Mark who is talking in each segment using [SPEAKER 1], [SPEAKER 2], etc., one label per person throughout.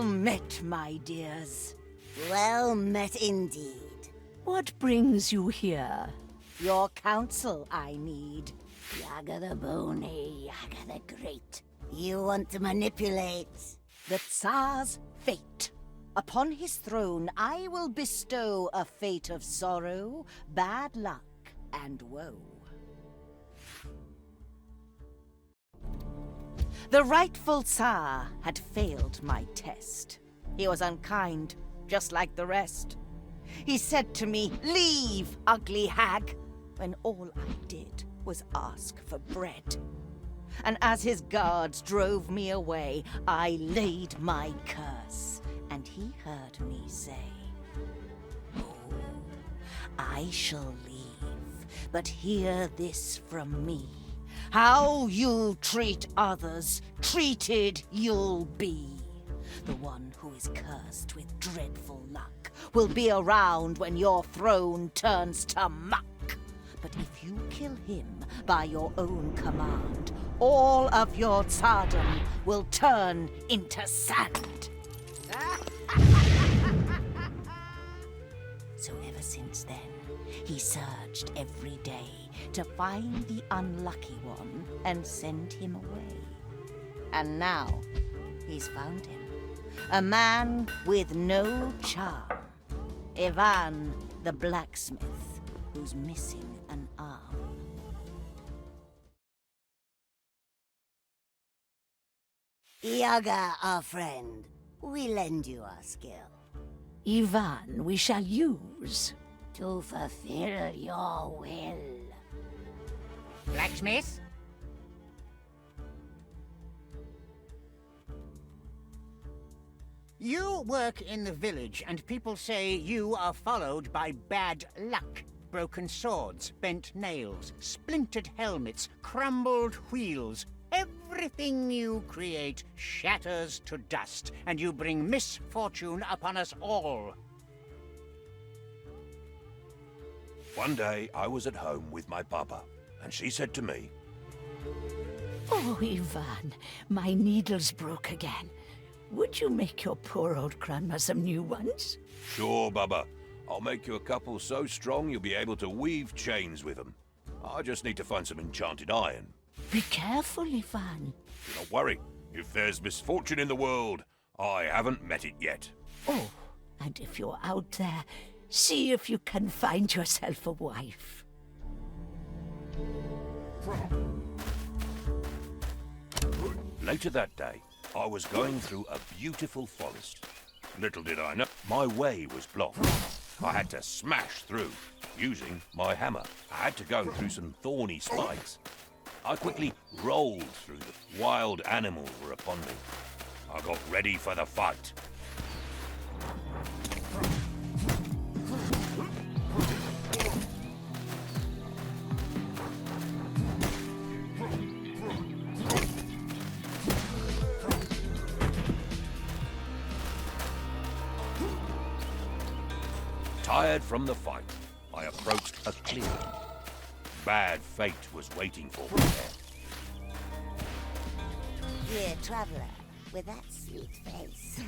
[SPEAKER 1] Well met, my dears.
[SPEAKER 2] Well met indeed.
[SPEAKER 1] What brings you here? Your counsel I need.
[SPEAKER 2] Yaga the Bony, Yaga the Great. You want to manipulate
[SPEAKER 1] the Tsar's fate. Upon his throne I will bestow a fate of sorrow, bad luck, and woe. The rightful Tsar had failed my test. He was unkind, just like the rest. He said to me, "Leave, ugly hag," when all I did was ask for bread. And as his guards drove me away, I laid my curse, and he heard me say, "Oh, I shall leave, but hear this from me. How you treat others, treated you'll be. The one who is cursed with dreadful luck will be around when your throne turns to muck. But if you kill him by your own command, all of your tsardom will turn into sand." So ever since then, he searched every day to find the unlucky one and send him away. And now, he's found him. A man with no charm. Ivan the blacksmith, who's missing an arm.
[SPEAKER 2] Yaga, our friend. We lend you our skill.
[SPEAKER 1] Ivan we shall use.
[SPEAKER 2] To fulfill your will.
[SPEAKER 3] Blacksmith? You work in the village, and people say you are followed by bad luck. Broken swords, bent nails, splintered helmets, crumbled wheels. Everything you create shatters to dust, and you bring misfortune upon us all.
[SPEAKER 4] One day, I was at home with my papa, and she said to me,
[SPEAKER 1] "Oh, Ivan, my needle's broke again. Would you make your poor old grandma some new ones?"
[SPEAKER 4] "Sure, Baba. I'll make you a couple so strong you'll be able to weave chains with them. I just need to find some enchanted iron."
[SPEAKER 1] Be careful, Ivan.
[SPEAKER 4] Do not worry. If there's misfortune in the world, I haven't met it yet.
[SPEAKER 1] Oh, and if you're out there, see if you can find yourself a wife.
[SPEAKER 4] Later that day, I was going through a beautiful forest. Little did I know, my way was blocked. I had to smash through, using my hammer. I had to go through some thorny spikes. I quickly rolled through them. Wild animals were upon me. I got ready for the fight. Tired from the fight, I approached a clearing. Bad fate was waiting for me there.
[SPEAKER 2] Dear traveler, with that sweet face,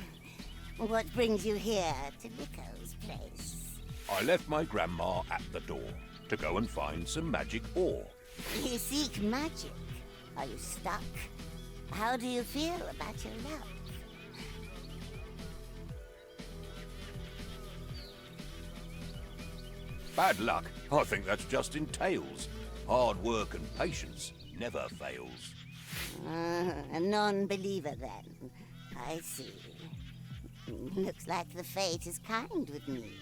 [SPEAKER 2] what brings you here to Nico's place?
[SPEAKER 4] I left my grandma at the door to go and find some magic ore.
[SPEAKER 2] You seek magic. Are you stuck? How do you feel about your luck?
[SPEAKER 4] Bad luck? I think that's just in tales. Hard work and patience never fails.
[SPEAKER 2] A non-believer then. I see. Looks like the fate is kind with me.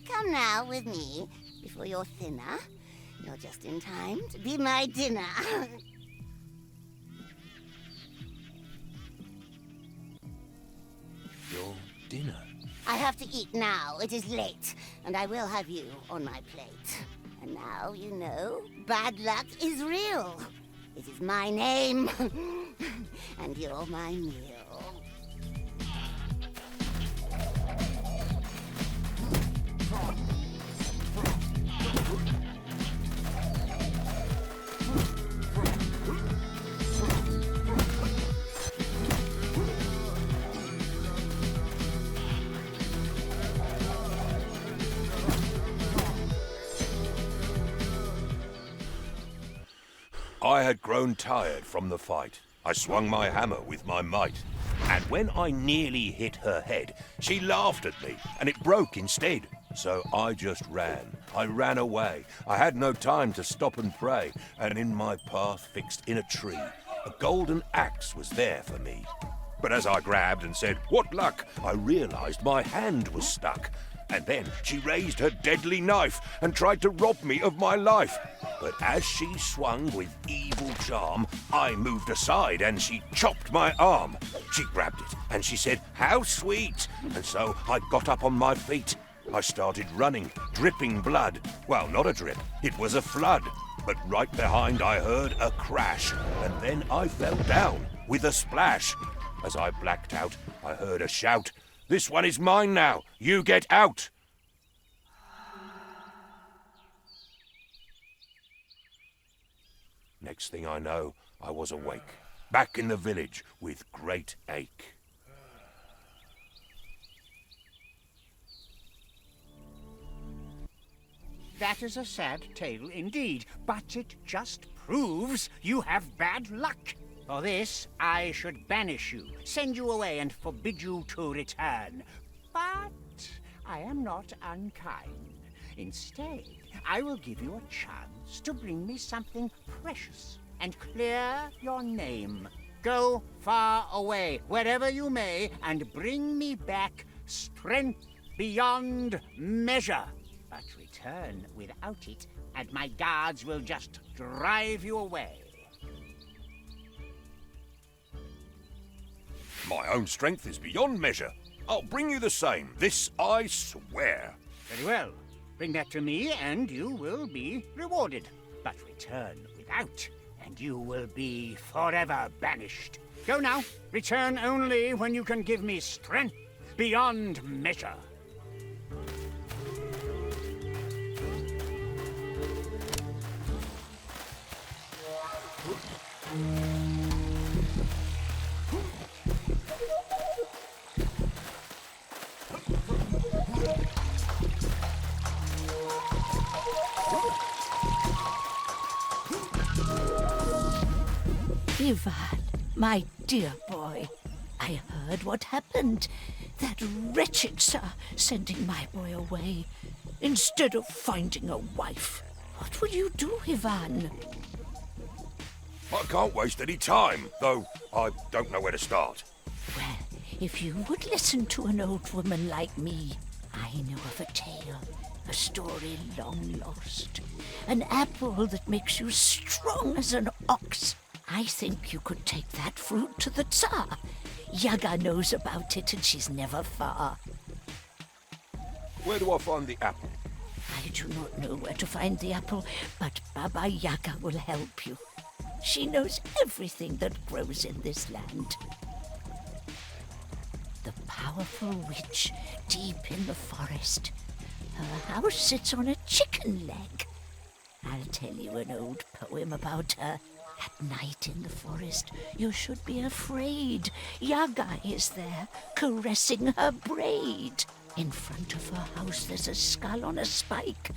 [SPEAKER 2] Come now with me before you're thinner. You're just in time to be my dinner.
[SPEAKER 4] Your dinner?
[SPEAKER 2] I have to eat now. It is late, and I will have you on my plate. And now you know, bad luck is real. It is my name, and you're my meal.
[SPEAKER 4] I had grown tired from the fight. I swung my hammer with my might. And when I nearly hit her head, she laughed at me, and it broke instead. So I just ran. I ran away. I had no time to stop and pray, and in my path fixed in a tree, a golden axe was there for me. But as I grabbed and said, "What luck?" I realized my hand was stuck. And then she raised her deadly knife and tried to rob me of my life. But as she swung with evil charm, I moved aside and she chopped my arm. She grabbed it and she said, "How sweet!" And so I got up on my feet. I started running, dripping blood. Well, not a drip, it was a flood. But right behind I heard a crash, and then I fell down with a splash. As I blacked out, I heard a shout, "This one is mine now, you get out!" Next thing I know, I was awake, back in the village with great ache.
[SPEAKER 3] That is a sad tale indeed, but it just proves you have bad luck. For this, I should banish you, send you away, and forbid you to return. But I am not unkind. Instead, I will give you a chance to bring me something precious and clear your name. Go far away, wherever you may, and bring me back strength beyond measure. But return without it, and my guards will just drive you away.
[SPEAKER 4] My own strength is beyond measure. I'll bring you the same, this I swear.
[SPEAKER 3] Very well. Bring that to me, and you will be rewarded. But return without, and you will be forever banished. Go now. Return only when you can give me strength beyond measure.
[SPEAKER 1] Ivan, my dear boy, I heard what happened. That wretched Tsar sending my boy away instead of finding a wife. What will you do, Ivan?
[SPEAKER 4] I can't waste any time, though I don't know where to start.
[SPEAKER 1] Well, if you would listen to an old woman like me, I know of a tale, a story long lost. An apple that makes you strong as an ox. I think you could take that fruit to the Tsar. Yaga knows about it and she's never far.
[SPEAKER 4] Where do I find the apple?
[SPEAKER 1] I do not know where to find the apple, but Baba Yaga will help you. She knows everything that grows in this land. The powerful witch deep in the forest. Her house sits on a chicken leg. I'll tell you an old poem about her. At night in the forest, you should be afraid. Yaga is there, caressing her braid. In front of her house there's a skull on a spike.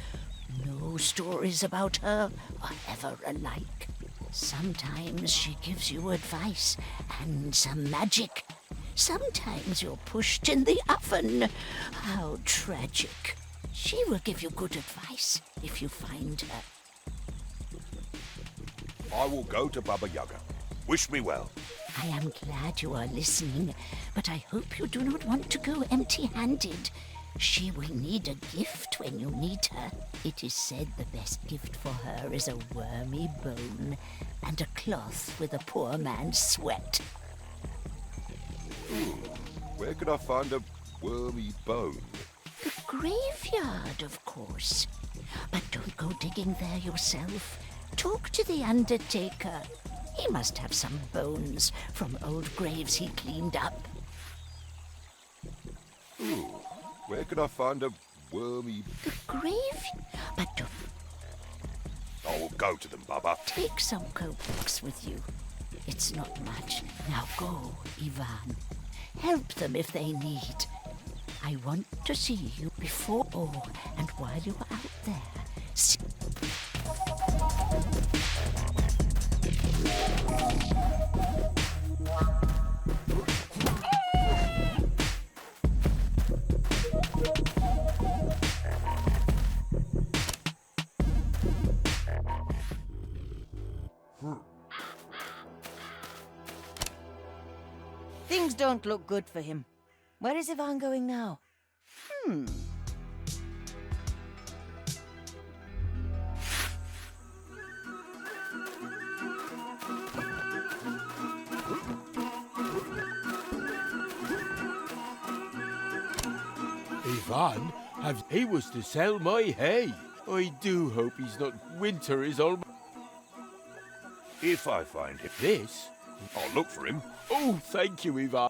[SPEAKER 1] No stories about her are ever alike. Sometimes she gives you advice and some magic. Sometimes you're pushed in the oven. How tragic. She will give you good advice if you find her.
[SPEAKER 4] I will go to Baba Yaga. Wish me well.
[SPEAKER 1] I am glad you are listening, but I hope you do not want to go empty-handed. She will need a gift when you need her. It is said the best gift for her is a wormy bone and a cloth with a poor man's sweat.
[SPEAKER 4] Where could I find a wormy bone?
[SPEAKER 1] The graveyard, of course. But don't go digging there yourself. Talk to the undertaker. He must have some bones from old graves he cleaned up.
[SPEAKER 4] Where could I find a wormy...
[SPEAKER 1] The grave? But don't
[SPEAKER 4] I will go to them, Baba.
[SPEAKER 1] take some copecks with you. It's not much. Now go, Ivan. Help them if they need. I want to see you before, and while you are out there. Things don't look good for him. Where is Ivan going now?
[SPEAKER 5] Ivan, he was to sell my hay. I do hope he's not winter is all.
[SPEAKER 4] If I find him,
[SPEAKER 5] This?
[SPEAKER 4] I'll look for him.
[SPEAKER 5] Oh, thank you, Ivan.